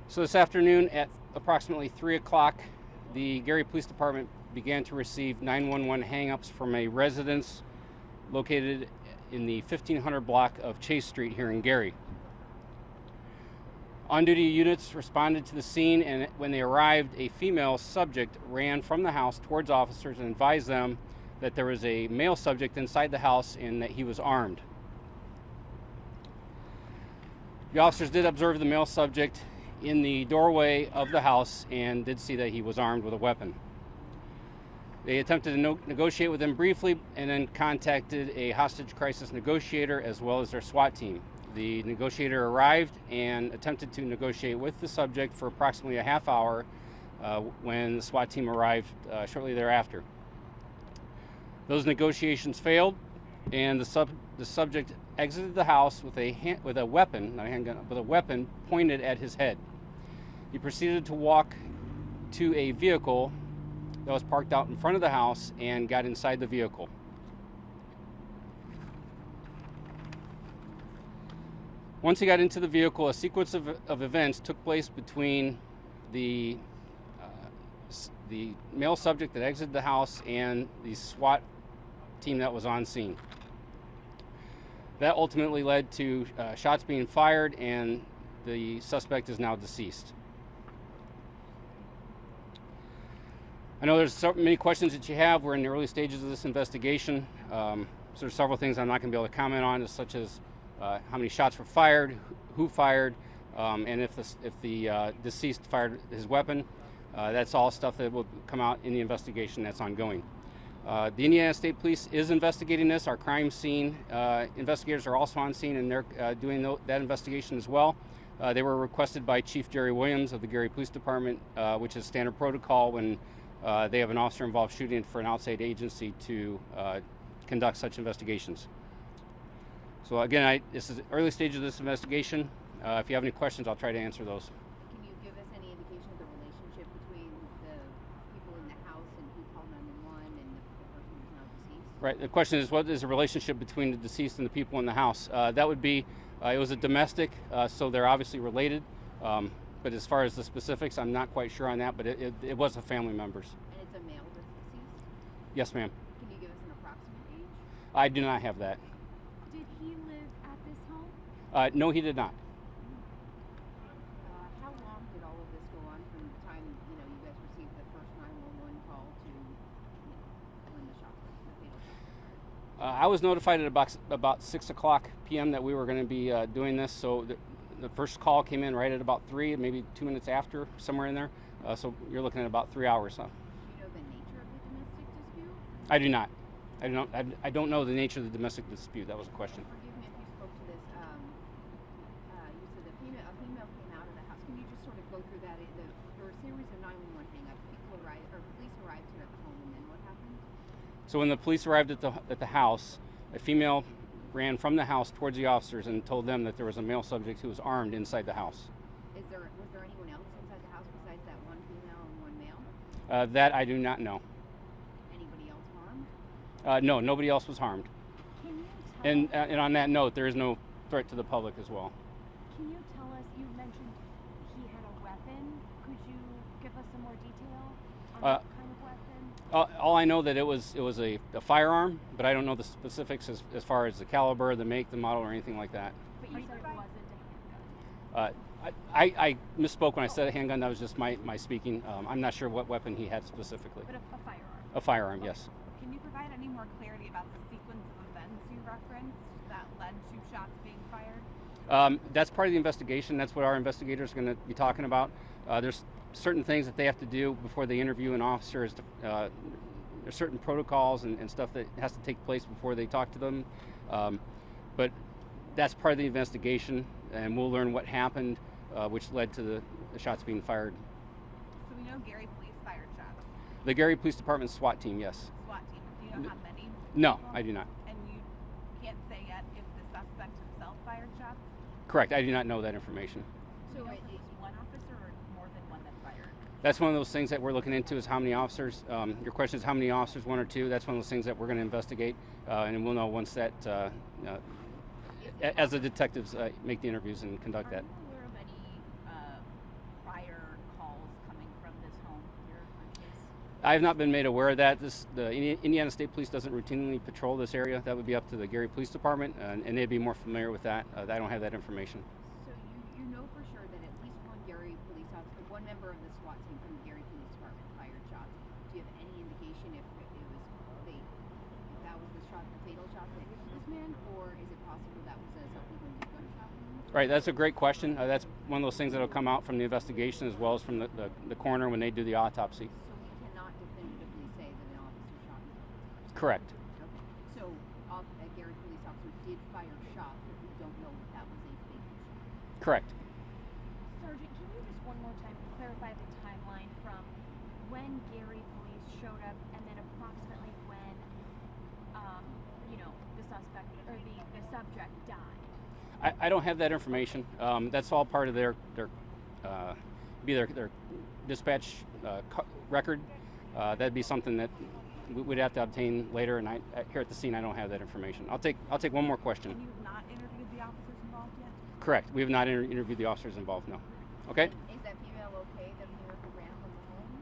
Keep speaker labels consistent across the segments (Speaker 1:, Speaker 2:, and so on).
Speaker 1: So this afternoon at approximately 3 o'clock, the Gary Police Department began to receive 911 hang-ups from a residence located in the 1500 block of Chase Street here in Gary. On-duty units responded to the scene, and when they arrived, a female subject ran from the house towards officers and advised them that there was a male subject inside the house and that he was armed. The officers did observe the male subject in the doorway of the house and did see that he was armed with a weapon. They attempted to negotiate with him briefly and then contacted a hostage crisis negotiator as well as their SWAT team. The negotiator arrived and attempted to negotiate with the subject for approximately a half hour when the SWAT team arrived shortly thereafter. Those negotiations failed, and the subject exited the house with a weapon, not a handgun, with a weapon pointed at his head. He proceeded to walk to a vehicle that was parked out in front of the house and got inside the vehicle. Once he got into the vehicle, a sequence of events took place between the male subject that exited the house and the SWAT team that was on scene. That ultimately led to shots being fired, and the suspect is now deceased. I know there's so many questions that you have. We're in the early stages of this investigation. So there's several things I'm not going to be able to comment on, such as how many shots were fired, who fired, and if the deceased fired his weapon. That's all stuff that will come out in the investigation that's ongoing. The Indiana State Police is investigating this. Our crime scene investigators are also on scene, and they're doing that investigation as well. They were requested by Chief Jerry Williams of the Gary Police Department, which is standard protocol when they have an officer-involved shooting for an outside agency to conduct such investigations. So again, this is the early stage of this investigation. If you have any questions, I'll try to answer those.
Speaker 2: Can you give us any indication of the relationship between the people in the house and who called 911 and the person who's now deceased?
Speaker 1: Right. The question is, what is the relationship between the deceased and the people in the house? That would be, it was a domestic, so they're obviously related. But as far as the specifics, I'm not quite sure on that, but it was a family member's.
Speaker 2: And it's a male that's deceased?
Speaker 1: Yes, ma'am.
Speaker 2: Can you give us an approximate age?
Speaker 1: I do not have that.
Speaker 3: Did he live at this home?
Speaker 1: No, he did not.
Speaker 2: How long did all of this go on from the time you guys received the first 911 call to when the shots were the fatal shots were fired?
Speaker 1: I was notified at about 6 o'clock p.m. that we were going to be doing this, so the first call came in right at about 3, maybe 2 minutes after, somewhere in there. So you're looking at about 3 hours.
Speaker 2: Do you know the nature of the domestic dispute?
Speaker 1: I do not. I don't know the nature of the domestic dispute. That was a question.
Speaker 2: Forgive me if you spoke to this. You said a female came out of the house. Can you just sort of go through that? There were a series of 911 hang-ups. Police arrived here at the home, and then what happened?
Speaker 1: So when the police arrived at the house, a female ran from the house towards the officers and told them that there was a male subject who was armed inside the house.
Speaker 2: Was there anyone else inside the house besides that one female and one male?
Speaker 1: That I do not know.
Speaker 2: Anybody else harmed?
Speaker 1: No, nobody else was harmed.
Speaker 3: Can you tell
Speaker 1: And on that note, there is no threat to the public as well.
Speaker 3: Can you tell us, you mentioned he had a weapon. Could you give us some more detail on what kind of weapon?
Speaker 1: All I know that it was a firearm, but I don't know the specifics as far as the caliber, the make, the model, or anything like that.
Speaker 3: But you said it wasn't a handgun.
Speaker 1: I misspoke when I said a handgun. That was just my speaking. I'm not sure what weapon he had specifically.
Speaker 3: But a firearm.
Speaker 1: A firearm, yes.
Speaker 4: Can you provide any more clarity about the sequence of events you referenced that led to shots being fired?
Speaker 1: That's part of the investigation. That's what our investigators are going to be talking about. There's certain things that they have to do before they interview an officer. There's certain protocols and stuff that has to take place before they talk to them. But that's part of the investigation, and we'll learn what happened, which led to the shots being fired.
Speaker 4: So we know Gary Police fired shots.
Speaker 1: The Gary Police Department SWAT team, yes.
Speaker 4: SWAT team. Do you know how many?
Speaker 1: No, I do not.
Speaker 4: And you can't say yet if the suspect himself fired shots?
Speaker 1: Correct, I do not know that information.
Speaker 4: So if it was one officer or more than one that fired?
Speaker 1: That's one of those things that we're looking into, is how many officers. Your question is how many officers, 1 or 2. That's one of those things that we're going to investigate, and we'll know once that, as the detectives make the interviews and conduct that.
Speaker 4: Are you aware of any
Speaker 1: I have not been made aware of that. The Indiana State Police doesn't routinely patrol this area. That would be up to the Gary Police Department, and they'd be more familiar with that. I don't have that information.
Speaker 2: So you know for sure that at least one Gary police officer, one member of the SWAT team from the Gary Police Department fired shots. Do you have any indication if that was the fatal shot that hit this man, or is it possible that was a self-inflicted gunshot wound?
Speaker 1: Right, that's a great question. That's one of those things that will come out from the investigation as well as from the coroner when they do the autopsy.
Speaker 2: So we cannot definitively say that an officer shot him.
Speaker 1: Correct.
Speaker 2: Okay. So a Gary police officer did fire a shot, but we don't know if that was a fatal shot.
Speaker 1: Correct.
Speaker 3: Sergeant, can you just one more time clarify the timeline from when Gary police showed up and then approximately when, the suspect or the subject died?
Speaker 1: I don't have that information. That's all part of their dispatch record. That'd be something that we'd have to obtain later. And here at the scene, I don't have that information. I'll take one more question.
Speaker 4: And you've not interviewed the officers involved yet?
Speaker 1: Correct. We have not interviewed the officers involved. No. Okay.
Speaker 2: Is that female okay? The female who ran from the home?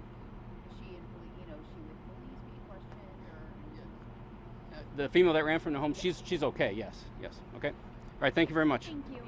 Speaker 2: Is she in police? She with police being questioned, or?
Speaker 1: The female that ran from the home, she's okay. Yes. Okay. All right. Thank you very much.
Speaker 3: Thank you.